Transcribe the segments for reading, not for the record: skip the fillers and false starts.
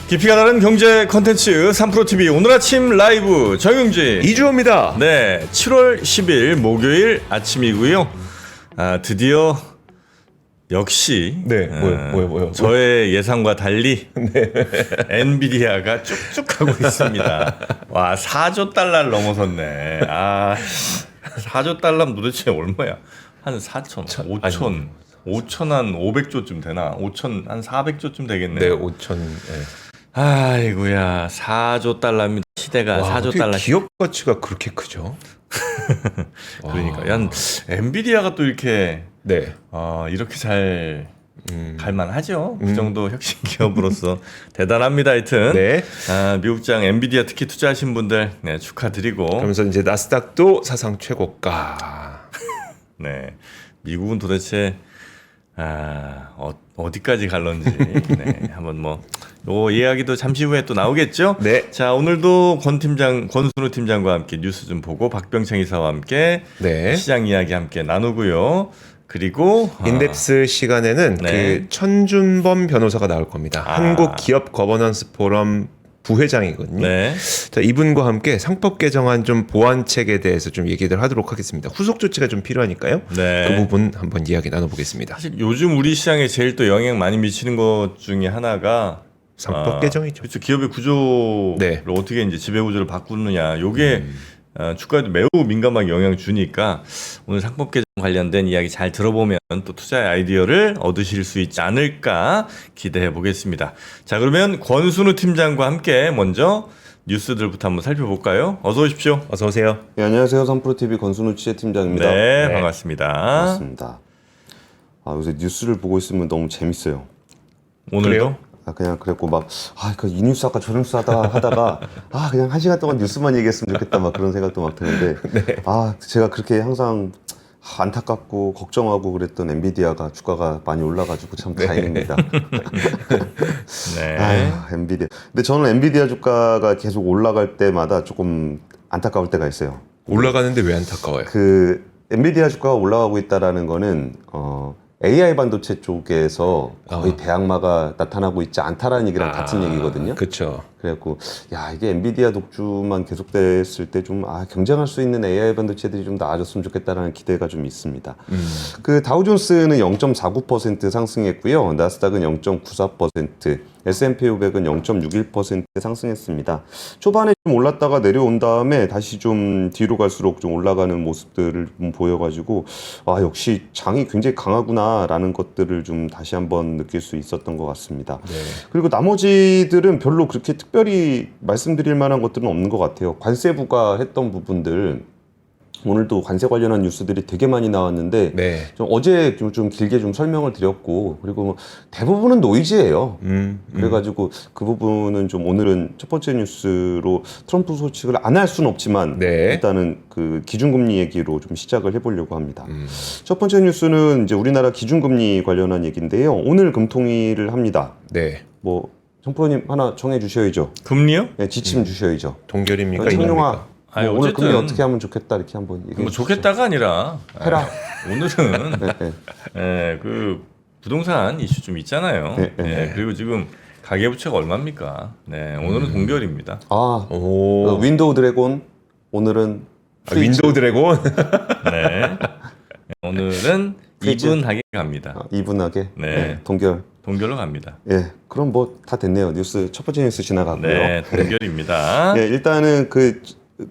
깊이가 다른 경제 컨텐츠 3프로TV 오늘 아침 라이브 정용진 이주호입니다. 네, 7월 10일 목요일 아침이고요. 드디어 역시 네, 뭐요? 저의 예상과 달리 엔비디아가 쭉쭉 가고 있습니다. 와, 4조 달러를 넘어섰네. 4조 달러면 도대체 얼마야? 한 4천, 5천 한 500조쯤 되나? 5천 한 400조쯤 되겠네요. 네, 5천. 네. 아이고야, 4조 달러입니다. 시대가 와, 4조 달러. 기업 가치가 그렇게 크죠? 그러니까 야, 엔비디아가 또 이렇게 네. 이렇게 잘 갈만하죠. 그 정도 혁신 기업으로서 대단합니다. 하여튼 네. 미국장 엔비디아 특히 투자하신 분들 네, 축하드리고. 그러면서 이제 나스닥도 사상 최고가. 네, 미국은 도대체 어디까지 갈런지 네, 한번 요 이야기도 잠시 후에 또 나오겠죠. 네. 자, 오늘도 권순우 팀장과 함께 뉴스 좀 보고 박병창 이사와 함께 네. 시장 이야기 함께 나누고요. 그리고 인덱스 시간에는 네. 그 천준범 변호사가 나올 겁니다. 한국 기업 거버넌스 포럼 부회장이거든요. 네. 자, 이분과 함께 상법 개정안 좀 보완책에 대해서 좀 얘기를 하도록 하겠습니다. 후속 조치가 좀 필요하니까요. 네. 그 부분 한번 이야기 나눠보겠습니다. 사실 요즘 우리 시장에 제일 또 영향 많이 미치는 것 중에 하나가 상법 개정이죠. 그렇죠. 기업의 구조를 네. 어떻게 이제 지배 구조를 바꾸느냐. 요게 주가에도 매우 민감하게 영향을 주니까 오늘 상법 개정 관련된 이야기 잘 들어보면 또 투자의 아이디어를 얻으실 수 있지 않을까 기대해 보겠습니다. 자, 그러면 권순우 팀장과 함께 먼저 뉴스들부터 한번 살펴볼까요? 어서 오십시오. 어서 오세요. 네, 안녕하세요. 3프로TV 권순우 취재팀장입니다. 네, 네. 반갑습니다. 반갑습니다. 요새 뉴스를 보고 있으면 너무 재밌어요. 오늘도 그래요? 그냥 그랬고 이 뉴스 할까 저 뉴스 하다가 그냥 1시간 동안 뉴스만 얘기했으면 좋겠다 막 그런 생각도 막 드는데 네. 제가 그렇게 항상 안타깝고 걱정하고 그랬던 엔비디아가 주가가 많이 올라가지고 참 다행입니다. 네. 엔비디아. 근데 저는 엔비디아 주가가 계속 올라갈 때마다 조금 안타까울 때가 있어요. 올라가는데 왜 안타까워요? 그 엔비디아 주가가 올라가고 있다라는 거는 AI 반도체 쪽에서 거의 대항마가 나타나고 있지 않다라는 얘기랑 같은 얘기거든요. 그렇죠. 그래갖고 이게 엔비디아 독주만 계속됐을 때 좀 경쟁할 수 있는 AI 반도체들이 좀 나아졌으면 좋겠다라는 기대가 좀 있습니다. 그 다우존스는 0.49% 상승했고요. 나스닥은 0.94%, S&P 500은 0.61% 상승했습니다. 초반에 좀 올랐다가 내려온 다음에 다시 좀 뒤로 갈수록 좀 올라가는 모습들을 좀 보여가지고 역시 장이 굉장히 강하구나라는 것들을 좀 다시 한번 느낄 수 있었던 것 같습니다. 네. 그리고 나머지들은 별로 그렇게 특별히 말씀드릴 만한 것들은 없는 것 같아요. 관세부가 했던 부분들 오늘도 관세 관련한 뉴스들이 되게 많이 나왔는데 네. 좀 어제 좀 길게 좀 설명을 드렸고 그리고 대부분은 노이즈예요. 그래가지고 그 부분은 좀 오늘은 첫 번째 뉴스로 트럼프 소식을 안 할 수는 없지만 네. 일단은 그 기준금리 얘기로 좀 시작을 해보려고 합니다. 첫 번째 뉴스는 이제 우리나라 기준금리 관련한 얘기인데요. 오늘 금통위를 합니다. 네. 정프로님 하나 정해 주셔야죠. 금리요? 네, 지침 주셔야죠. 동결입니까? 청룡아, 이겁니까? 아니, 오늘 어쨌든 금리 어떻게 하면 좋겠다 이렇게 한번 얘기해 주시죠. 좋겠다가 아니라 해라. 오늘은 네. 그 부동산 이슈 좀 있잖아요. 네. 그리고 지금 가계부채가 얼마입니까? 네, 오늘은 동결입니다. 오. 윈도우 드래곤 오늘은 윈도우 드래곤. 네, 오늘은 프리즈. 이분하게 갑니다. 이분하게 네. 동결. 동결로 갑니다. 그럼 다 됐네요. 첫 번째 뉴스 지나갔고요. 네, 동결입니다. 일단은 그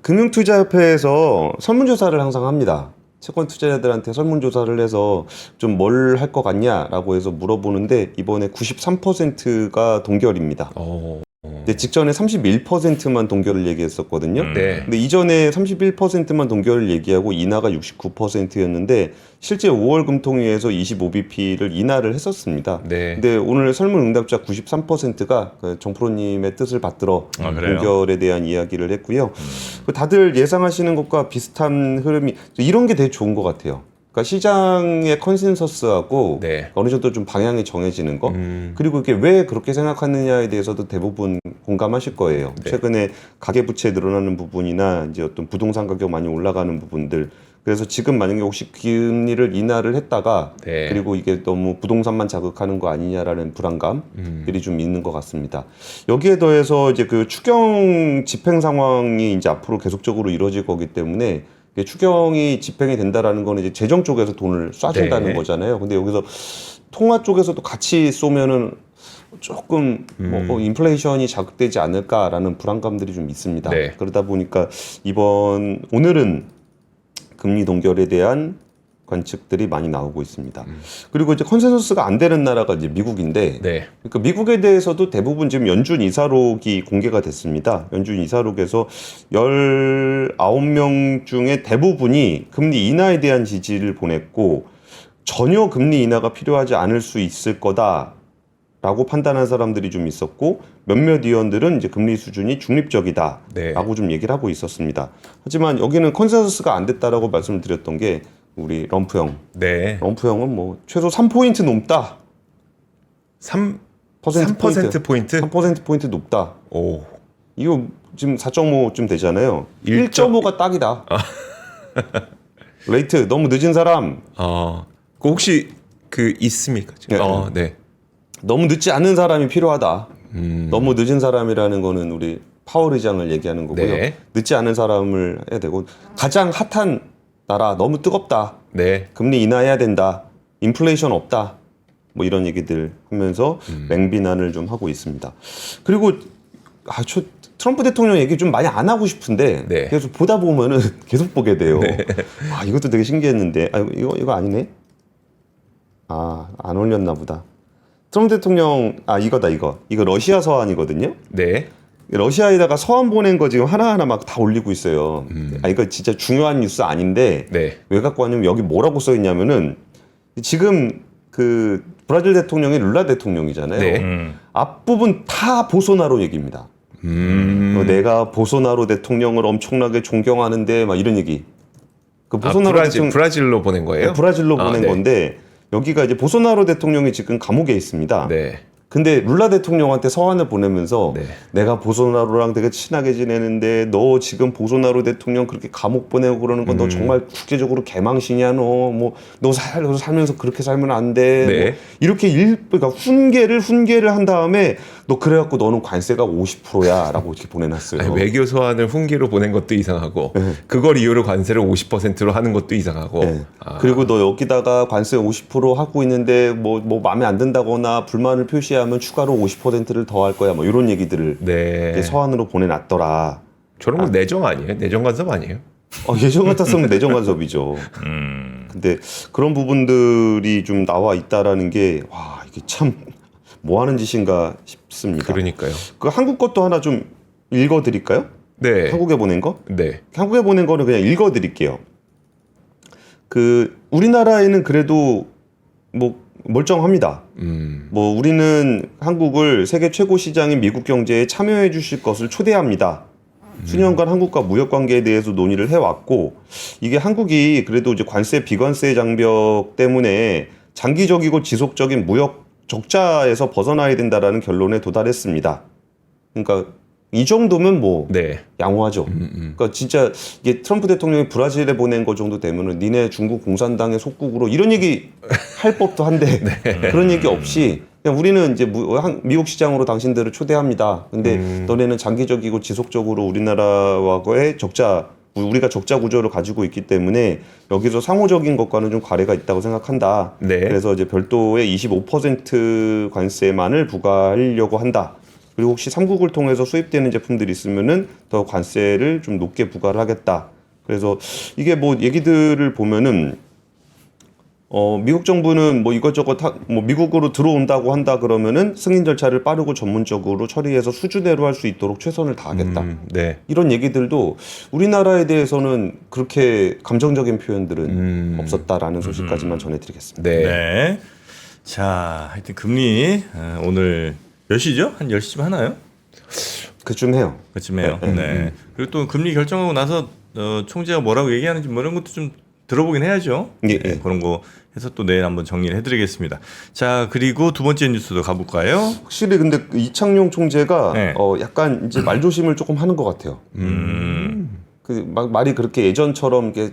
금융투자협회에서 설문조사를 항상 합니다. 채권 투자자들한테 설문조사를 해서 좀 뭘 할 것 같냐라고 해서 물어보는데 이번에 93%가 동결입니다. 근데 직전에 31%만 동결을 얘기했었거든요. 네. 근데 이전에 31%만 동결을 얘기하고 인하가 69%였는데 실제 5월 금통위에서 25bp를 인하를 했었습니다. 네. 근데 오늘 설문 응답자 93%가 정프로님의 뜻을 받들어 그래요? 동결에 대한 이야기를 했고요. 다들 예상하시는 것과 비슷한 흐름이 이런 게 되게 좋은 것 같아요. 그러니까 시장의 컨센서스하고 네. 어느 정도 좀 방향이 정해지는 거 그리고 이게 왜 그렇게 생각하느냐에 대해서도 대부분 공감하실 거예요. 네. 최근에 가계부채 늘어나는 부분이나 이제 어떤 부동산 가격 많이 올라가는 부분들 그래서 지금 만약에 혹시 금리를 인하를 했다가 네. 그리고 이게 너무 부동산만 자극하는 거 아니냐라는 불안감들이 좀 있는 것 같습니다. 여기에 더해서 이제 그 추경 집행 상황이 이제 앞으로 계속적으로 이루어질 거기 때문에 이게 추경이 집행이 된다라는 거는 이제 재정 쪽에서 돈을 쏴준다는 네. 거잖아요. 근데 여기서 통화 쪽에서도 같이 쏘면은 조금 뭐 인플레이션이 자극되지 않을까라는 불안감들이 좀 있습니다. 네. 그러다 보니까 오늘은 금리 동결에 대한 관측들이 많이 나오고 있습니다. 그리고 이제 컨센서스가 안 되는 나라가 이제 미국인데, 네. 그러니까 미국에 대해서도 대부분 지금 연준 이사록이 공개가 됐습니다. 연준 이사록에서 19명 중에 대부분이 금리 인하에 대한 지지를 보냈고, 전혀 금리 인하가 필요하지 않을 수 있을 거다라고 판단한 사람들이 좀 있었고, 몇몇 위원들은 이제 금리 수준이 중립적이다라고 네. 좀 얘기를 하고 있었습니다. 하지만 여기는 컨센서스가 안 됐다라고 말씀을 드렸던 게 우리 럼프 형. 네. 럼프 형은 뭐 최소 3포인트 높다. 3% 포인트? 3%포인트 높다. 오. 이거 지금 4.5쯤 되잖아요. 1.5 1.5가 딱이다. 레이트 너무 늦은 사람, 그 혹시 그 있습니까? 지금? 네. 네. 너무 늦지 않은 사람이 필요하다. 너무 늦은 사람이라는 거는 우리 파월 의장을 얘기하는 거고요. 네. 늦지 않은 사람을 해야 되고 가장 핫한 나라 너무 뜨겁다. 네. 금리 인하해야 된다. 인플레이션 없다. 뭐 이런 얘기들 하면서 맹비난을 좀 하고 있습니다. 그리고 저 트럼프 대통령 얘기 좀 많이 안 하고 싶은데 네. 계속 보다 보면은 계속 보게 돼요. 이것도 되게 신기했는데 이거 아니네. 안 올렸나 보다. 트럼프 대통령 이거 러시아 서한이거든요. 네. 러시아에다가 서한 보낸 거 지금 하나하나 막 다 올리고 있어요. 이거 진짜 중요한 뉴스 아닌데 네. 왜 갖고 왔냐면 여기 뭐라고 써 있냐면은 지금 그 브라질 대통령이 룰라 대통령이잖아요. 네. 앞부분 다 보소나로 얘기입니다. 내가 보소나로 대통령을 엄청나게 존경하는데 막 이런 얘기. 그 보소나로 브라질로 보낸 거예요? 네, 브라질로 보낸 네. 건데 여기가 이제 보소나로 대통령이 지금 감옥에 있습니다. 네. 근데 룰라 대통령한테 서한을 보내면서 네. 내가 보소나로랑 되게 친하게 지내는데 너 지금 보소나로 대통령 그렇게 감옥 보내고 그러는 건 너 정말 국제적으로 개망신이야 너 살면서 그렇게 살면 안 돼. 네. 뭐 이렇게 그러니까 훈계를 한 다음에 너 그래갖고 너는 관세가 50%야라고 이렇게 보내놨어요. 아니, 외교 서한을 훈계로 보낸 것도 이상하고 그걸 이유로 관세를 50%로 하는 것도 이상하고. 네. 그리고 너 여기다가 관세 50% 하고 있는데 뭐 마음에 안 든다거나 불만을 표시하면 추가로 50%를 더 할 거야. 뭐 이런 얘기들을 네. 이제 서한으로 보내놨더라. 저런 거 내정 아니에요? 내정 간섭 아니에요? 예전 같았으면 내정 간섭이죠. 근데 그런 부분들이 좀 나와 있다라는 게 와 이게 참 뭐 하는 짓인가 싶습니다. 그러니까요. 그 한국 것도 하나 좀 읽어드릴까요? 네. 한국에 보낸 거? 네. 한국에 보낸 거는 그냥 읽어드릴게요. 그 우리나라에는 그래도 뭐 멀쩡합니다. 뭐 우리는 한국을 세계 최고 시장인 미국 경제에 참여해 주실 것을 초대합니다. 수년간 한국과 무역 관계에 대해서 논의를 해왔고 이게 한국이 그래도 이제 관세 비관세 장벽 때문에 장기적이고 지속적인 무역 적자에서 벗어나야 된다라는 결론에 도달했습니다. 그러니까 이 정도면 뭐 네. 양호하죠. 그러니까 진짜 이게 트럼프 대통령이 브라질에 보낸 거 정도 되면은 니네 중국 공산당의 속국으로 이런 얘기 할 법도 한데 그런 얘기 없이 그냥 우리는 이제 미국 시장으로 당신들을 초대합니다. 근데 너네는 장기적이고 지속적으로 우리나라와의 우리가 적자 구조를 가지고 있기 때문에 여기서 상호적인 것과는 좀 과래가 있다고 생각한다. 네. 그래서 이제 별도의 25% 관세만을 부과하려고 한다. 그리고 혹시 삼국을 통해서 수입되는 제품들이 있으면은 더 관세를 좀 높게 부과를 하겠다. 그래서 이게 뭐 얘기들을 보면은 미국 정부는 뭐 이것저것 뭐 미국으로 들어온다고 한다 그러면은 승인 절차를 빠르고 전문적으로 처리해서 수준대로 할 수 있도록 최선을 다하겠다. 네. 이런 얘기들도 우리나라에 대해서는 그렇게 감정적인 표현들은 없었다라는 소식까지만 전해드리겠습니다. 네. 네. 자, 하여튼 금리 오늘 몇 시죠? 한 10시쯤 하나요? 그쯤 해요. 그쯤 해요. 네. 그리고 또 금리 결정하고 나서 총재가 뭐라고 얘기하는지 뭐 이런 것도 좀 들어보긴 해야죠. 예, 네, 예. 그런 거 해서 또 내일 한번 정리를 해드리겠습니다. 자, 그리고 두 번째 뉴스도 가볼까요? 확실히 근데 그 이창용 총재가 네. 약간 이제 말조심을 조금 하는 것 같아요. 그 말이 그렇게 예전처럼 이렇게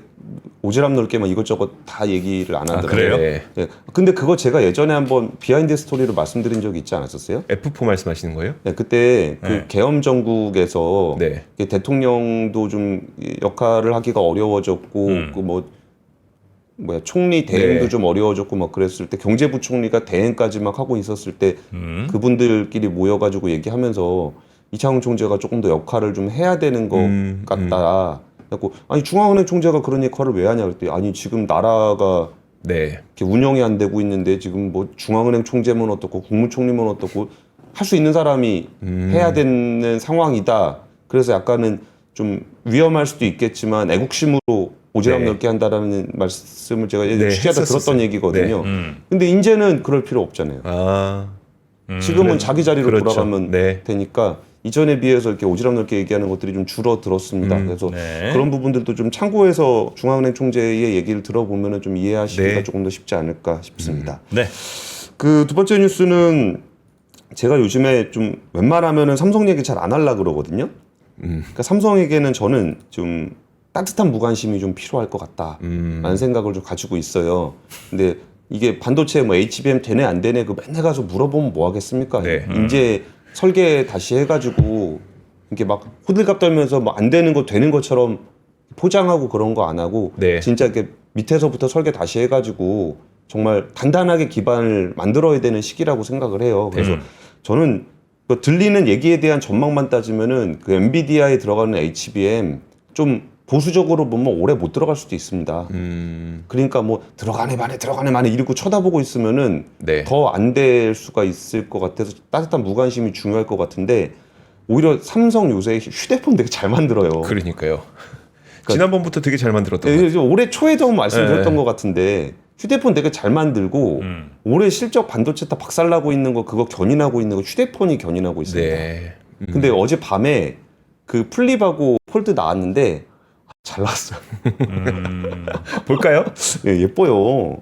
오지랖 넓게 막 이것저것 다 얘기를 안 하더라고요. 그래요? 네. 예. 근데 그거 제가 예전에 한번 비하인드 스토리로 말씀드린 적이 있지 않았었어요? F4 말씀하시는 거예요? 네, 그때 그 네. 계엄 정국에서 네. 대통령도 좀 역할을 하기가 어려워졌고 그 뭐야 총리 대행도 네. 좀 어려워졌고 막 그랬을 때 경제부총리가 대행까지 막 하고 있었을 때 그분들끼리 모여가지고 얘기하면서 이창용 총재가 조금 더 역할을 좀 해야 되는 것 같다. 그래고 아니 중앙은행 총재가 그런 역할을 왜 하냐 그랬더니 아니 지금 나라가 네. 이렇게 운영이 안 되고 있는데 지금 뭐 중앙은행 총재면 어떻고 국무총리면 어떻고 할 수 있는 사람이 해야 되는 상황이다. 그래서 약간은 좀 위험할 수도 있겠지만 애국심으로 오지랖 네. 넓게 한다라는 말씀을 제가 예전에 네, 취재하다 했었었어요. 들었던 얘기거든요. 네. 근데 이제는 그럴 필요 없잖아요. 아. 지금은 자기 자리로 그렇죠. 돌아가면 네. 되니까 이전에 비해서 이렇게 오지랖 넓게 얘기하는 것들이 좀 줄어들었습니다. 그래서 네. 그런 부분들도 좀 참고해서 중앙은행 총재의 얘기를 들어보면 좀 이해하시기가 네. 조금 더 쉽지 않을까 싶습니다. 네. 그 두 번째 뉴스는 제가 요즘에 좀 웬만하면은 삼성 얘기 잘 안 하려고 그러거든요. 그러니까 삼성에게는 저는 좀 따뜻한 무관심이 좀 필요할 것 같다라는 생각을 좀 가지고 있어요. 근데 이게 반도체 뭐 HBM 되네 안 되네 그 맨날 가서 물어보면 뭐 하겠습니까? 네. 이제 설계 다시 해가지고 이렇게 막 호들갑 떨면서 뭐 안 되는 거 되는 것처럼 포장하고 그런 거 안 하고 네. 진짜 이렇게 밑에서부터 설계 다시 해가지고 정말 단단하게 기반을 만들어야 되는 시기라고 생각을 해요. 그래서 저는 그 들리는 얘기에 대한 전망만 따지면은 그 엔비디아에 들어가는 HBM 좀 보수적으로 보면 오래 못 들어갈 수도 있습니다. 그러니까 뭐 들어가네 마네 이러고 쳐다보고 있으면은 네. 더 안 될 수가 있을 것 같아서 따뜻한 무관심이 중요할 것 같은데 오히려 삼성 요새 휴대폰 되게 잘 만들어요. 그러니까요. 지난번부터 되게 잘 만들었던 것 예, 같아요. 올해 초에도 말씀드렸던 네. 것 같은데 휴대폰 되게 잘 만들고 올해 실적 반도체 다 박살나고 있는 거 그거 견인하고 있는 거 휴대폰이 견인하고 있습니다. 네. 근데 어제 밤에 그 플립하고 폴드 나왔는데 잘 나왔어요. 볼까요? 예, 예뻐요.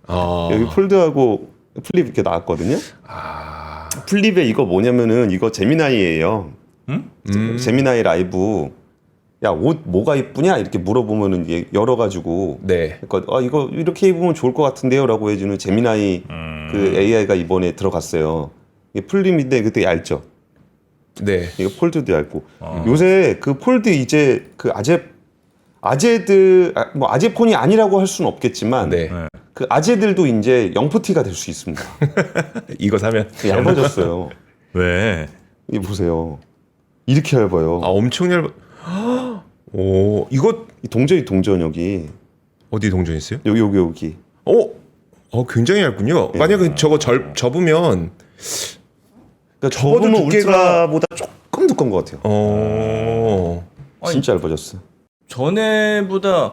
아. 여기 폴드하고 플립 이렇게 나왔거든요. 아. 플립에 이거 뭐냐면은 이거 제미나이예요. 제미나이 라이브. 야, 옷 뭐가 이쁘냐? 이렇게 물어보면은 이게 열어가지고. 네. 그러니까 이거 이렇게 입으면 좋을 것 같은데요라고 해주는 제미나이 그 AI가 이번에 들어갔어요. 이게 플립인데 그때 얇죠. 네. 이거 폴드도 얇고. 요새 그 폴드 이제 그 아재들 뭐 아재폰이 아니라고 할 수는 없겠지만 네. 그 아재들도 이제 영프티가 될 수 있습니다. 이거 사면 얇아졌어요. 왜? 이 보세요. 이렇게 얇아요. 아, 엄청 얇아. 오, 이거 이 동전 여기 어디 동전 있어요? 여기. 굉장히 얇군요. 만약에 저거 접으면 그러니까 접어도 접으면 두께가- 울트라보다 조금 두꺼운 것 같아요. 진짜 얇아졌어요. 전에보다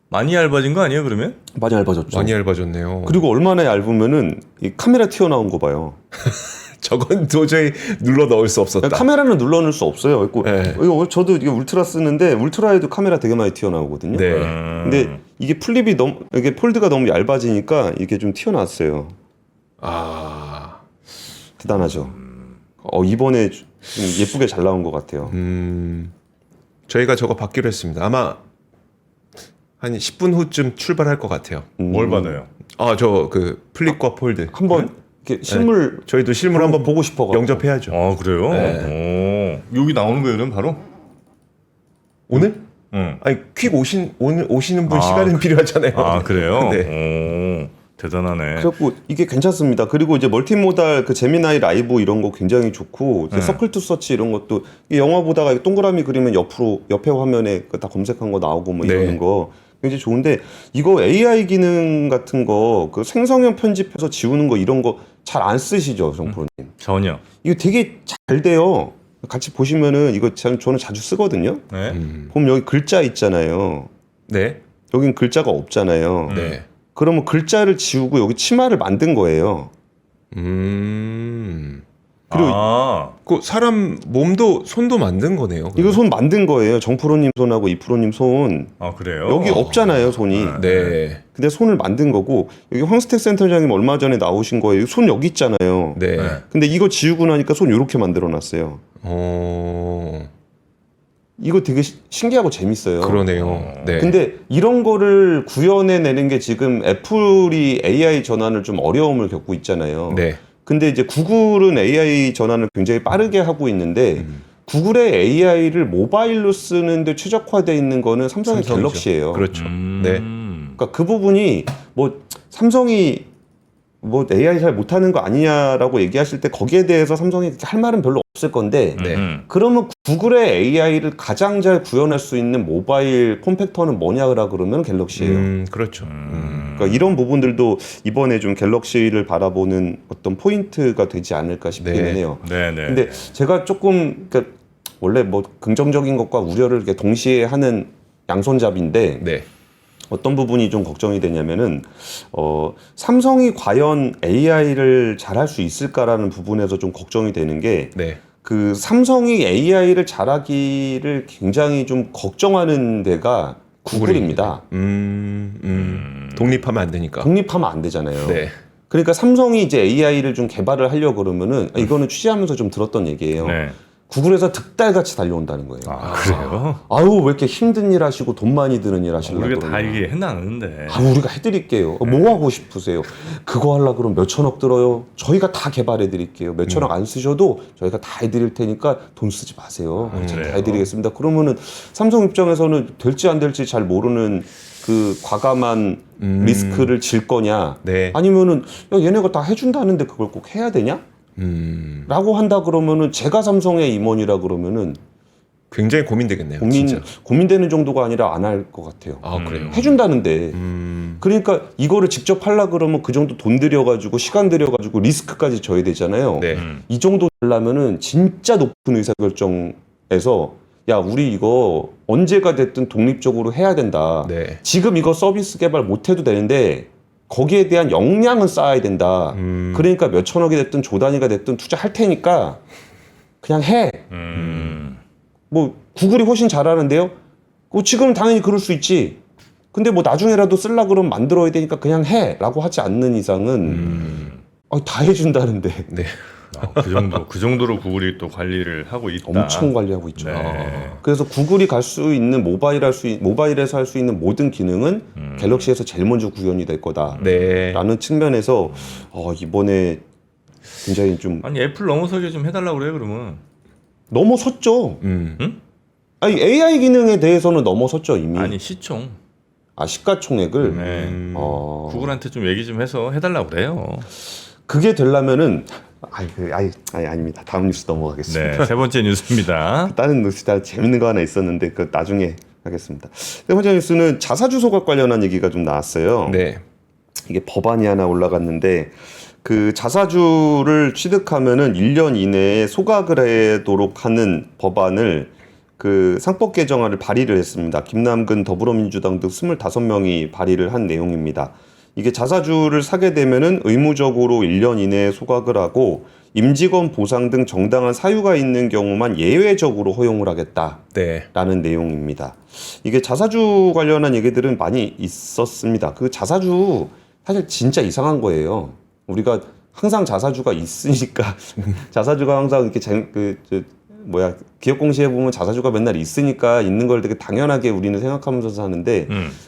많이 얇아진 거 아니에요, 그러면? 많이 얇아졌죠. 많이 얇아졌네요. 그리고 얼마나 얇으면은 이 카메라 튀어나온 거 봐요. 저건 도저히 눌러 넣을 수 없었다. 카메라는 눌러놓을 수 없어요. 그리고 네. 저도 이게 울트라 쓰는데 울트라에도 카메라 되게 많이 튀어나오거든요. 네. 근데 이게 플립이 이게 폴드가 너무 얇아지니까 이게 좀 튀어나왔어요. 아. 대단하죠. 이번에 좀 예쁘게 잘 나온 것 같아요. 저희가 저거 받기로 했습니다. 아마 한 10분 후쯤 출발할 것 같아요. 뭘 받아요? 아, 저 그 플립과 폴드. 한번 이렇게 실물 저희도 실물 한번 보고 싶어가지고. 영접해야죠. 그래요? 여기 나오는 거예요, 그럼 바로? 오늘? 응. 아니 퀵 오늘 오시는 분 아, 시간은 필요하잖아요. 그래요? 네. 대단하네. 그래갖고 이게 괜찮습니다. 그리고 이제 멀티모달 그 제미나이 라이브 이런 거 굉장히 좋고 이제 서클 투 서치 이런 것도 이 영화 보다가 동그라미 그리면 옆에 화면에 다 검색한 거 나오고 뭐 네. 이러는 거 굉장히 좋은데 이거 AI 기능 같은 거 그 생성형 편집해서 지우는 거 이런 거 잘 안 쓰시죠, 정프로님? 전혀. 이거 되게 잘 돼요. 같이 보시면은 이거 저는 자주 쓰거든요. 네. 보면 여기 글자 있잖아요. 네. 여긴 글자가 없잖아요. 네. 그러면 글자를 지우고 여기 치마를 만든 거예요. 그리고 그 사람 몸도 손도 만든 거네요. 이거 손 만든 거예요. 정프로님 손하고 이프로님 손. 그래요? 여기 없잖아요, 손이. 네. 근데 손을 만든 거고 여기 황스택 센터장님 얼마 전에 나오신 거예요. 손 여기 있잖아요. 네. 근데 이거 지우고 나니까 손 이렇게 만들어놨어요. 이거 되게 신기하고 재밌어요. 그러네요. 네. 근데 이런 거를 구현해내는 게 지금 애플이 AI 전환을 좀 어려움을 겪고 있잖아요. 네. 근데 이제 구글은 AI 전환을 굉장히 빠르게 하고 있는데 구글의 AI를 모바일로 쓰는데 최적화되어 있는 거는 삼성의 삼성이죠. 갤럭시예요. 그렇죠. 네. 그러니까 그 부분이 뭐 삼성이 뭐 AI 잘 못하는 거 아니냐라고 얘기하실 때 거기에 대해서 삼성이 할 말은 별로 없을 건데 네. 그러면 구글의 AI를 가장 잘 구현할 수 있는 모바일 폼팩터는 뭐냐라 그러면 갤럭시예요. 그렇죠. 그러니까 이런 부분들도 이번에 좀 갤럭시를 바라보는 어떤 포인트가 되지 않을까 싶기는 네. 해요. 네네. 근데 제가 조금 그러니까 원래 뭐 긍정적인 것과 우려를 이렇게 동시에 하는 양손잡이인데 네. 어떤 부분이 좀 걱정이 되냐면은 삼성이 과연 AI를 잘할 수 있을까라는 부분에서 좀 걱정이 되는 게 네. 그 삼성이 AI를 잘하기를 굉장히 좀 걱정하는 데가 구글입니다. 독립하면 안 되니까. 독립하면 안 되잖아요. 네. 그러니까 삼성이 이제 AI를 좀 개발을 하려고 그러면은 이거는 취재하면서 좀 들었던 얘기예요. 네. 구글에서 득달같이 달려온다는 거예요. 그래요? 아유 왜 이렇게 힘든 일 하시고 돈 많이 드는 일 하시려고 우리가 다 그러냐. 이게 해나가는데. 우리가 해드릴게요. 뭐 하고 싶으세요? 그거 하려고 그러면 몇 천억 들어요. 저희가 다 개발해드릴게요. 몇 천억 안 쓰셔도 저희가 다 해드릴 테니까 돈 쓰지 마세요. 저희가 다 해드리겠습니다. 그러면은 삼성 입장에서는 될지 안 될지 잘 모르는 그 과감한 리스크를 질 거냐? 네. 아니면은 야, 얘네가 다 해준다는데 그걸 꼭 해야 되냐? 라고 한다 그러면은 제가 삼성의 임원이라 그러면은 굉장히 고민되겠네요. 진짜. 고민되는 정도가 아니라 안 할 것 같아요. 아, 그래요. 해준다는데. 그러니까 이거를 직접 하려 그러면 그 정도 돈 들여가지고 시간 들여가지고 리스크까지 져야 되잖아요. 네. 이 정도 하려면은 진짜 높은 의사결정에서 야 우리 이거 언제가 됐든 독립적으로 해야 된다. 네. 지금 이거 서비스 개발 못 해도 되는데 거기에 대한 역량은 쌓아야 된다. 그러니까 몇 천억이 됐든 조 단위가 됐든 투자할 테니까 그냥 해. 뭐 구글이 훨씬 잘하는데요. 지금 당연히 그럴 수 있지. 근데 뭐 나중에라도 쓸라 그러면 만들어야 되니까 그냥 해라고 하지 않는 이상은 다 해준다는데 네. 그 정도로 구글이 또 관리를 하고 있다. 엄청 관리하고 있죠. 네. 그래서 구글이 갈 수 있는 모바일에서 할 수 있는 모든 기능은 갤럭시에서 제일 먼저 구현이 될 거다라는 네. 측면에서 이번에 굉장히 좀 아니 애플 넘어서게 좀 해달라고 그래요 그러면. 넘어섰죠. 응? 아니 AI 기능에 대해서는 넘어섰죠 이미. 아니 시총. 시가총액을. 네. 어, 구글한테 좀 얘기 좀 해서 해달라고 그래요. 그게 되려면은 아닙니다. 다음 뉴스 넘어가겠습니다. 네, 세 번째 뉴스입니다. 다른 뉴스 다 재밌는 거 하나 있었는데 그 나중에 하겠습니다. 세 번째 뉴스는 자사주 소각 관련한 얘기가 좀 나왔어요. 네. 이게 법안이 하나 올라갔는데 그 자사주를 취득하면은 1년 이내에 소각을 하도록 하는 법안을 그 상법 개정안을 발의를 했습니다. 김남근 더불어민주당 등 25명이 발의를 한 내용입니다. 이게 자사주를 사게 되면은 의무적으로 1년 이내에 소각을 하고 임직원 보상 등 정당한 사유가 있는 경우만 예외적으로 허용을 하겠다라는 네. 내용입니다. 이게 자사주 관련한 얘기들은 많이 있었습니다. 그 자사주 사실 진짜 이상한 거예요. 우리가 항상 자사주가 있으니까 자사주가 항상 이렇게 기업 공시에 보면 자사주가 맨날 있으니까 있는 걸 되게 당연하게 우리는 생각하면서 사는데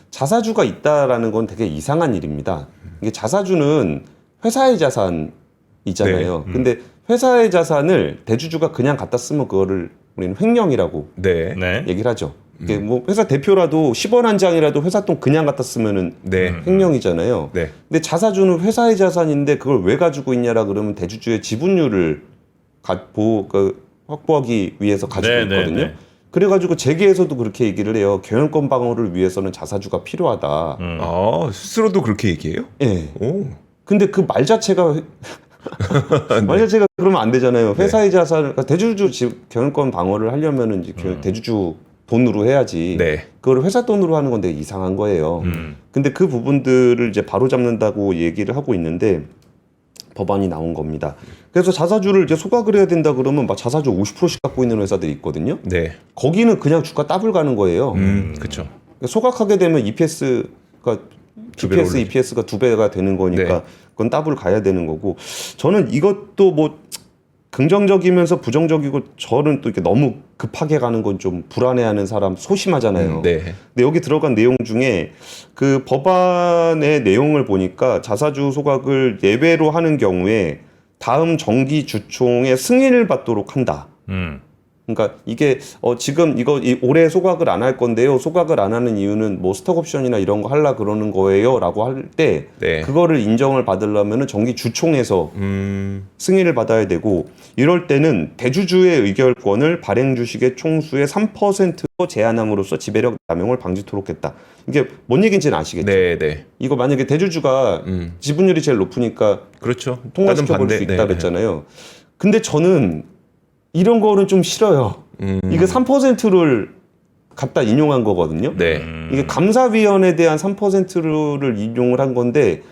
자사주가 있다라는 건 되게 이상한 일입니다. 이게 자사주는 회사의 자산이잖아요. 네. 근데 회사의 자산을 대주주가 그냥 갖다 쓰면 그거를 우리는 횡령이라고 네. 네. 얘기를 하죠. 이게 뭐 회사 대표라도 10원 한 장이라도 회사 돈 그냥 갖다 쓰면은 네. 횡령이잖아요. 네. 근데 자사주는 회사의 자산인데 그걸 왜 가지고 있냐라 그러면 대주주의 지분율을 확보하기 위해서 가지고 네, 있거든요. 네, 네. 그래가지고 재계에서도 그렇게 얘기를 해요. 경영권 방어를 위해서는 자사주가 필요하다. 스스로도 그렇게 얘기해요? 예. 오. 근데 그 말 자체가 말 자체가 그러면 안 되잖아요. 회사의 자산을 그러니까 대주주 경영권 방어를 하려면은 이제 대주주 돈으로 해야지. 네. 그걸 회사 돈으로 하는 건데 이상한 거예요. 근데 그 부분들을 이제 바로 잡는다고 얘기를 하고 있는데 법안이 나온 겁니다. 그래서 자사주를 이제 소각을 해야 된다 그러면 막 자사주 50%씩 갖고 있는 회사들이 있거든요. 네. 거기는 그냥 주가 더블 가는 거예요. 그렇죠. 소각하게 되면 EPS가 두 배로 DPS, 오르죠. EPS가 2배가 되는 거니까 네. 그건 더블 가야 되는 거고 저는 이것도 뭐 긍정적이면서 부정적이고 저는 또 이렇게 너무 급하게 가는 건 좀 불안해하는 사람 소심하잖아요. 네. 근데 여기 들어간 내용 중에 그 법안의 내용을 보니까 자사주 소각을 예외로 하는 경우에 다음 정기 주총의 승인을 받도록 한다. 그러니까 이게 지금 올해 소각을 안 할 건데요. 소각을 안 하는 이유는 뭐 스톡 옵션이나 이런 거 하려 그러는 거예요라고 할 때 네. 그거를 인정을 받으려면은 정기 주총에서 승인을 받아야 되고 이럴 때는 대주주의 의결권을 발행 주식의 총수의 3%로 제한함으로써 지배력 남용을 방지토록 했다. 이게 뭔 얘기인지는 아시겠죠? 네, 네. 이거 만약에 대주주가 지분율이 제일 높으니까 그렇죠. 통과시켜 볼 다른 수 반대. 있다 네. 그랬잖아요. 근데 저는 이런 거는 좀 싫어요. 이게 3%를 갖다 인용한 거거든요. 네. 이게 감사위원회에 대한 3%를 인용을 한 건데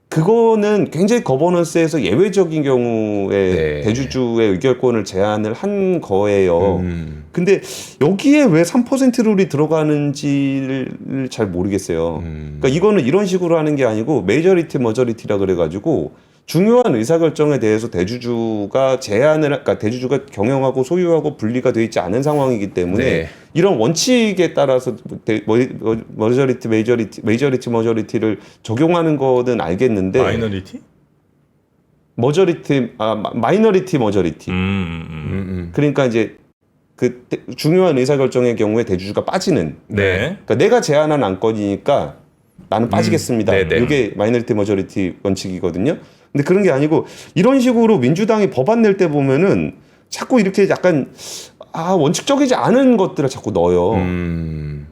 그거는 굉장히 거버넌스에서 예외적인 경우에 네. 대주주의 의결권을 제한을 한 거예요. 근데 여기에 왜 3% 룰이 들어가는지를 잘 모르겠어요. 그러니까 이거는 이런 식으로 하는 게 아니고 메이저리티 머저리티라 그래가지고 중요한 의사결정에 대해서 대주주가 그러니까 대주주가 경영하고 소유하고 분리가 되어 있지 않은 상황이기 때문에 네. 이런 원칙에 따라서 머저리티, 메이저리티, 머저리티를 적용하는 거는 알겠는데 마이너리티? 마이너리티, 머저리티. 그러니까 이제 중요한 의사결정의 경우에 대주주가 빠지는. 네. 그러니까 내가 제안한 안건이니까 나는 빠지겠습니다. 네네. 이게 마이너리티, 머저리티 원칙이거든요. 근데 그런 게 아니고 이런 식으로 민주당이 법안 낼 때 보면은 자꾸 이렇게 약간 원칙적이지 않은 것들을 자꾸 넣어요.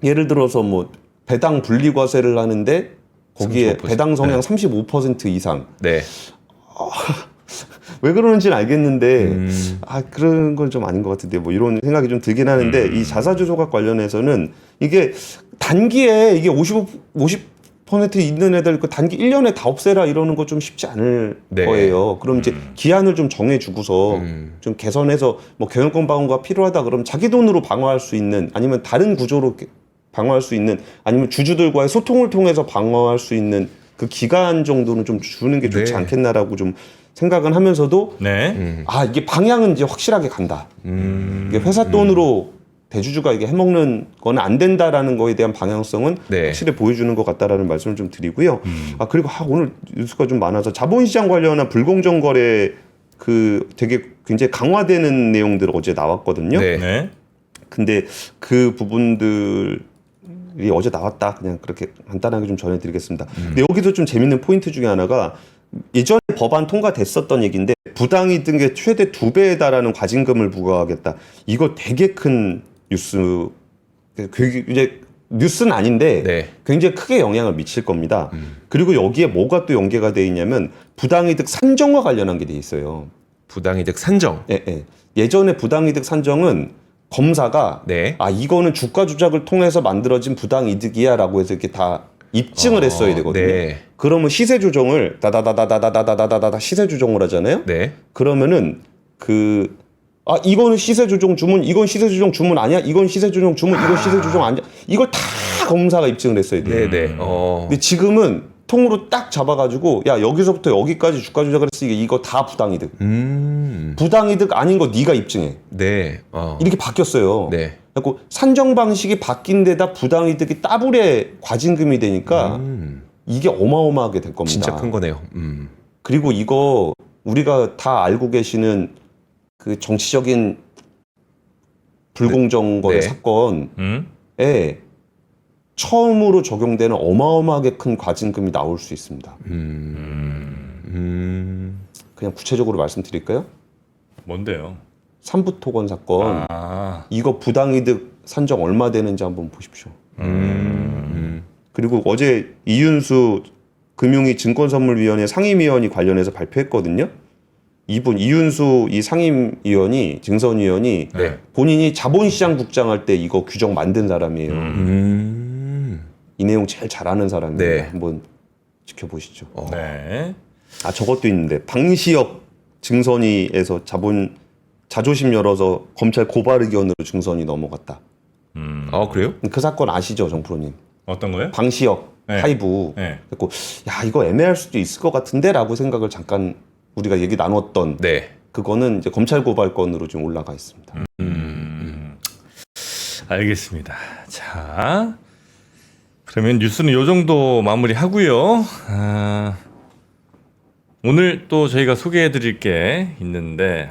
예를 들어서 뭐 배당 분리과세를 하는데 거기에 35%. 배당 성향 35% 이상. 네. 왜 그러는지는 알겠는데 그런 건 좀 아닌 것 같은데 뭐 이런 생각이 좀 들긴 하는데 이 자사주 소각 관련해서는 이게 단기에 이게 50% 있는 애들 그 단기 1년에 다 없애라 이러는 거 좀 쉽지 않을 네. 거예요. 그럼 이제 기한을 좀 정해주고서 좀 개선해서 뭐 경영권 방어가 필요하다 그러면 자기 돈으로 방어할 수 있는 아니면 다른 구조로 방어할 수 있는 아니면 주주들과의 소통을 통해서 방어할 수 있는 그 기간 정도는 좀 주는 게 좋지 네. 않겠나라고 좀 생각은 하면서도 네. 이게 방향은 이제 확실하게 간다. 이게 회사 돈으로 대주주가 이게 해먹는 건 안 된다라는 거에 대한 방향성은 네. 확실히 보여주는 것 같다라는 말씀을 좀 드리고요. 그리고 오늘 뉴스가 좀 많아서 자본시장 관련한 불공정 거래 되게 굉장히 강화되는 내용들 어제 나왔거든요. 네. 네. 근데 그 부분들이 어제 나왔다. 그냥 그렇게 간단하게 좀 전해드리겠습니다. 근데 여기서 좀 재밌는 포인트 중에 하나가 예전에 법안 통과됐었던 얘기인데 부당이득의 최대 2배에 달하는 과징금을 부과하겠다. 이거 되게 큰 뉴스, 이제 뉴스는 아닌데 네. 굉장히 크게 영향을 미칠 겁니다. 그리고 여기에 뭐가 또 연계가 돼 있냐면 부당이득 산정과 관련한 게 돼 있어요. 부당이득 산정. 예전에 부당이득 산정은 검사가 네. 이거는 주가 조작을 통해서 만들어진 부당이득이야라고 해서 이렇게 다 입증을 했어야 되거든요. 네. 그러면 시세 조정을 다다다다다다다다다다 시세 조정을 하잖아요. 네. 그러면은 이거는 시세 조정 주문, 이건 시세 조정 주문 아니야? 이건 시세 조정 주문, 이건 시세 조정 아니야? 이걸 다 검사가 입증을 했어야 돼요. 네, 네. 근데 지금은 통으로 딱 잡아가지고 야 여기서부터 여기까지 주가 조작을 했으니까 이거 다 부당이득. 부당이득 아닌 거 네가 입증해. 네. 이렇게 바뀌었어요. 네. 그래서 산정 방식이 바뀐 데다 부당이득이 더블의 과징금이 되니까 이게 어마어마하게 될 겁니다. 진짜 큰 거네요. 그리고 이거 우리가 다 알고 계시는 그 정치적인 불공정 거래 네. 사건에 처음으로 적용되는 어마어마하게 큰 과징금이 나올 수 있습니다. 그냥 구체적으로 말씀드릴까요? 뭔데요? 삼부토건 사건 아. 이거 부당이득 산정 얼마 되는지 한번 보십시오. 그리고 어제 이윤수 금융위 증권선물위원회 상임위원이 관련해서 발표했거든요. 이윤수 이 상임위원이 증선위원이 네. 본인이 자본시장 국장할 때 이거 규정 만든 사람이에요. 이 내용 제일 잘 아는 사람입니다. 네. 한번 지켜보시죠. 네. 아 저것도 있는데 방시혁 증선위에서 자조심 열어서 검찰 고발 의견으로 증선이 넘어갔다. 아 그래요? 그 사건 아시죠, 정프로님? 어떤 거요? 방시혁 네. 하이브. 네. 그래서 야 이거 애매할 수도 있을 것 같은데라고 생각을 잠깐 우리가 얘기 나눴던. 네. 그거는 이제 검찰 고발건으로 지금 올라가 있습니다. 알겠습니다. 자, 그러면 뉴스는 요 정도 마무리하고요. 오늘 또 저희가 소개해드릴 게 있는데,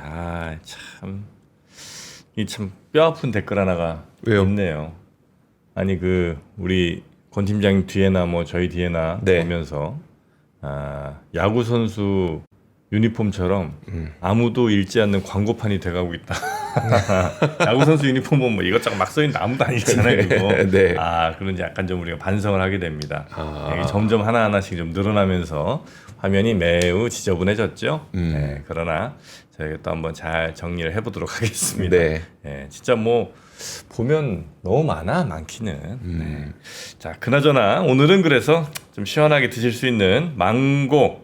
이 참 뼈아픈 댓글 하나가 왜요? 있네요. 아니 우리 권 팀장 뒤에나 뭐 저희 뒤에나 네. 보면서 야구 선수 유니폼처럼 아무도 읽지 않는 광고판이 돼가고 있다. 야구 선수 유니폼 보면 뭐 이것저것 막 써있는데 아무도 안 읽잖아요. 네, 그거. 네. 그런지 약간 좀 우리가 반성을 하게 됩니다. 아. 이게 점점 하나하나씩 좀 늘어나면서 화면이 매우 지저분해졌죠. 네, 그러나 저희가 또 한번 잘 정리를 해보도록 하겠습니다. 네. 네, 진짜 뭐 보면 너무 많기는. 네. 자, 그나저나 오늘은 그래서 좀 시원하게 드실 수 있는 망고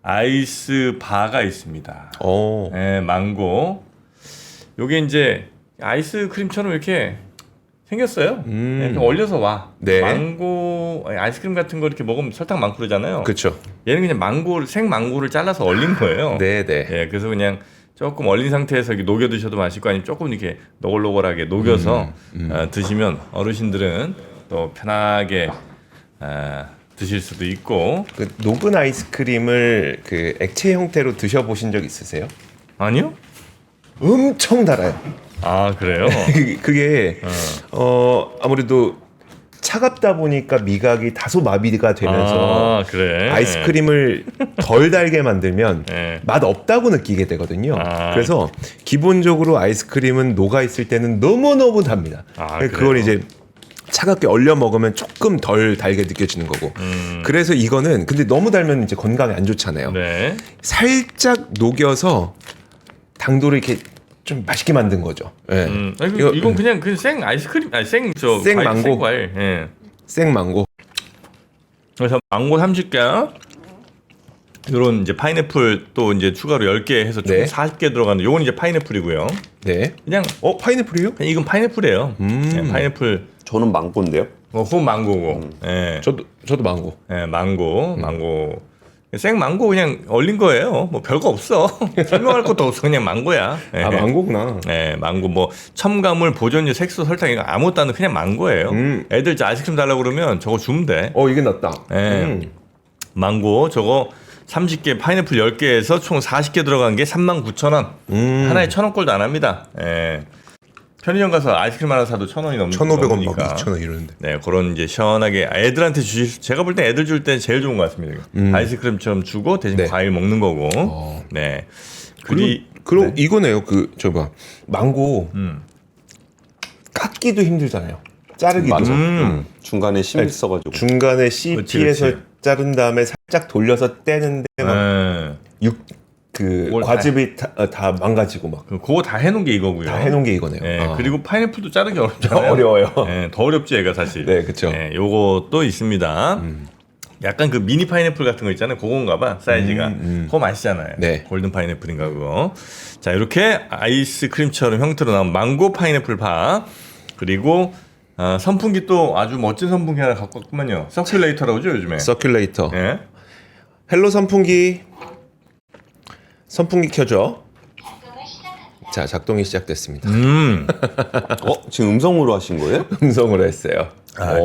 아이스 바가 있습니다. 어. 네, 망고. 요게 이제 아이스크림처럼 이렇게 생겼어요. 네, 이렇게 얼려서 와. 네. 망고 아이스크림 같은 거 이렇게 먹으면 설탕 많고 그러잖아요. 그렇죠. 얘는 그냥 생망고를 잘라서 얼린 거예요. 네, 네. 예, 그래서 그냥 조금 얼린 상태에서 이렇게 녹여 드셔도 맛있고 아니면 조금 이렇게 노골노골하게 녹여서 드시면 어르신들은 또 편하게 드실 수도 있고. 그 녹은 아이스크림을 그 액체 형태로 드셔보신 적 있으세요? 아니요? 엄청 달아요. 아, 그래요? 그게 아무래도 차갑다 보니까 미각이 다소 마비가 되면서 그래. 아이스크림을 덜 달게 만들면 네. 맛 없다고 느끼게 되거든요. 그래서 기본적으로 아이스크림은 녹아 있을 때는 너무너무 답니다. 그걸 그래요? 이제 차갑게 얼려 먹으면 조금 덜 달게 느껴지는 거고. 그래서 이거는 근데 너무 달면 이제 건강에 안 좋잖아요. 네. 살짝 녹여서 당도를 이렇게 좀 맛있게 만든 거죠. 예. 이건 그냥 생 아이스크림, 생 과일, 망고. 생 과일. 예. 생망고. 그래서 망고 30개, 요런 이제 파인애플 또 이제 추가로 10개 해서 총 네. 40개 들어가는 요건 이제 파인애플이고요. 네. 그냥 파인애플이요? 이건 파인애플이에요. 예, 파인애플. 저는 망고인데요. 그건 망고고. 예. 저도 망고. 예, 망고. 생 망고 그냥 얼린 거예요. 뭐 별거 없어. 설명할 것도 없어. 그냥 망고야. 예. 망고구나. 예, 망고 뭐 첨가물, 보존유, 색소, 설탕 이거 아무것도 안 넣은 그냥 망고예요. 애들 저 아이스크림 달라고 그러면 저거 주면 돼. 이게 낫다. 예. 망고 저거 30개 파인애플 10개에서 총 40개 들어간 게 39,000원. 하나에 1,000원꼴도 안 합니다. 예. 편의점 가서 아이스크림 하나 사도 1,000원이 1,500원 막 넘으니까. 2,000원 이러는데. 네, 그런 이제 시원하게 애들한테 제가 볼 땐 애들 줄 때 제일 좋은 것 같습니다. 아이스크림처럼 주고 대신 네. 과일 먹는 거고. 네. 그리고 이거네요. 망고 깎기도 힘들잖아요. 자르기도. 맞아. 중간에 심 있어가지고. 중간에 씨 그렇지, 피해서 그렇지. 자른 다음에 살짝 돌려서 떼는데 막 네. 그 과즙이 다 망가지고 막 다 그거 다 해놓은 게 이거고요. 해놓은 게 이거네요. 네, 그리고 파인애플도 자르기 어렵잖아요. 어려워요. 네, 더 어렵지 얘가 사실. 네, 그쵸. 네, 요것도 있습니다. 약간 그 미니 파인애플 같은 거 있잖아요. 그건가 봐 사이즈가. 그거 맛있잖아요. 네. 골든 파인애플인가 그거. 자, 이렇게 아이스크림처럼 형태로 나온 망고 파인애플 바. 그리고 선풍기 또 아주 멋진 선풍기 하나 갖고 왔구만요. 서큘레이터라고 하죠 요즘에. 서큘레이터. 예. 헬로 선풍기 켜줘. 자, 작동이 시작됐습니다. 지금 음성으로 하신 거예요? 음성으로 했어요.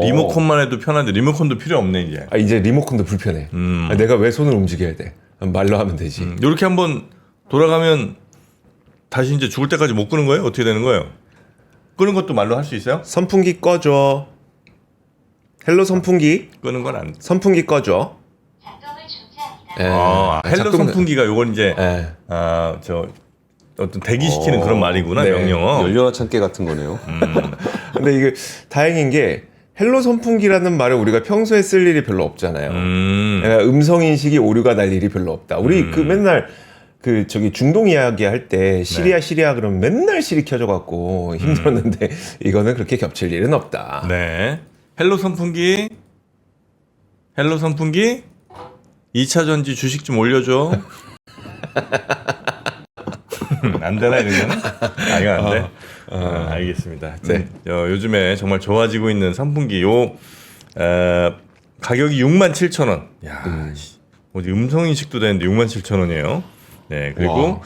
리모컨만 해도 편한데 리모컨도 필요 없네 이제. 이제 리모컨도 불편해. 내가 왜 손을 움직여야 돼? 말로 하면 되지. 이렇게 한번 돌아가면 다시 이제 죽을 때까지 못 끄는 거예요? 어떻게 되는 거예요? 끄는 것도 말로 할 수 있어요? 선풍기 꺼줘. 헬로 선풍기. 끄는 건 안. 선풍기 꺼줘. 헬로 선풍기가 요건 이제 예. 저 어떤 대기시키는 그런 말이구나 네. 명령어. 연료나 참깨 같은 거네요. 근데 이게 다행인 게 헬로 선풍기라는 말을 우리가 평소에 쓸 일이 별로 없잖아요. 음성 인식이 오류가 날 일이 별로 없다. 우리 그 맨날 중동 이야기 할 때 시리아 그러면 맨날 시리 켜져 갖고 힘들었는데 이거는 그렇게 겹칠 일은 없다. 네. 헬로 선풍기 2차 전지 주식 좀 올려줘. 안 되나 이런 거는? 아, 이거 안 돼? 알겠습니다. 네. 요즘에 정말 좋아지고 있는 선풍기 가격이 67,000원. 야, 어디 음성 인식도 되는데 67,000원이에요. 네, 그리고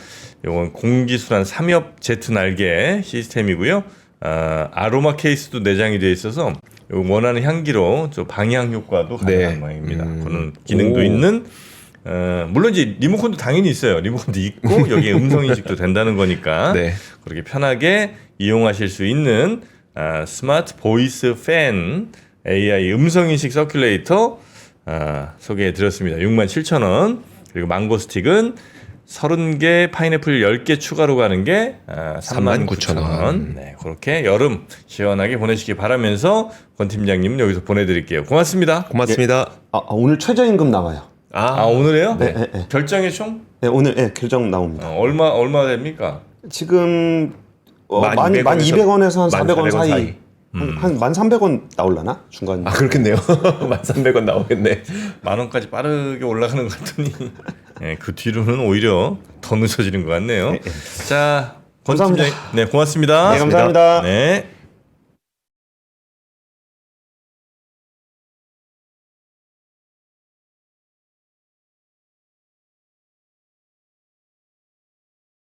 이건 공기순환 3협 제트 날개 시스템이고요. 아로마 케이스도 내장이 되어 있어서 원하는 향기로 저 방향 효과도 가능한 네. 모양입니다. 그런 기능도 오. 있는. 물론 이제 리모컨도 당연히 있어요. 리모컨도 있고 여기에 음성 인식도 된다는 거니까 네. 그렇게 편하게 이용하실 수 있는 스마트 보이스 팬 AI 음성 인식 서큘레이터 소개해 드렸습니다. 67,000원. 그리고 망고 스틱은 30개, 파인애플 10개 추가로 가는 게 39,000원. 네, 그렇게 여름 시원하게 보내시기 바라면서 권 팀장님은 여기서 보내드릴게요. 고맙습니다. 고맙습니다. 오늘 최저임금 나와요. 오늘에요? 네, 네, 네. 결정의 총? 네, 오늘 결정 나옵니다. 얼마 됩니까? 지금 1200원에서 1200원에서 한 400원 사이. 사이. 한 1300원 나올라나? 중간. 그렇겠네요. 1300원 나오겠네. 10,000원까지 빠르게 올라가는 것 같더니 네, 그 뒤로는 오히려 더 늦어지는 것 같네요. 자, 권 감사합니다. 팀장님, 네, 고맙습니다. 네, 감사합니다. 네.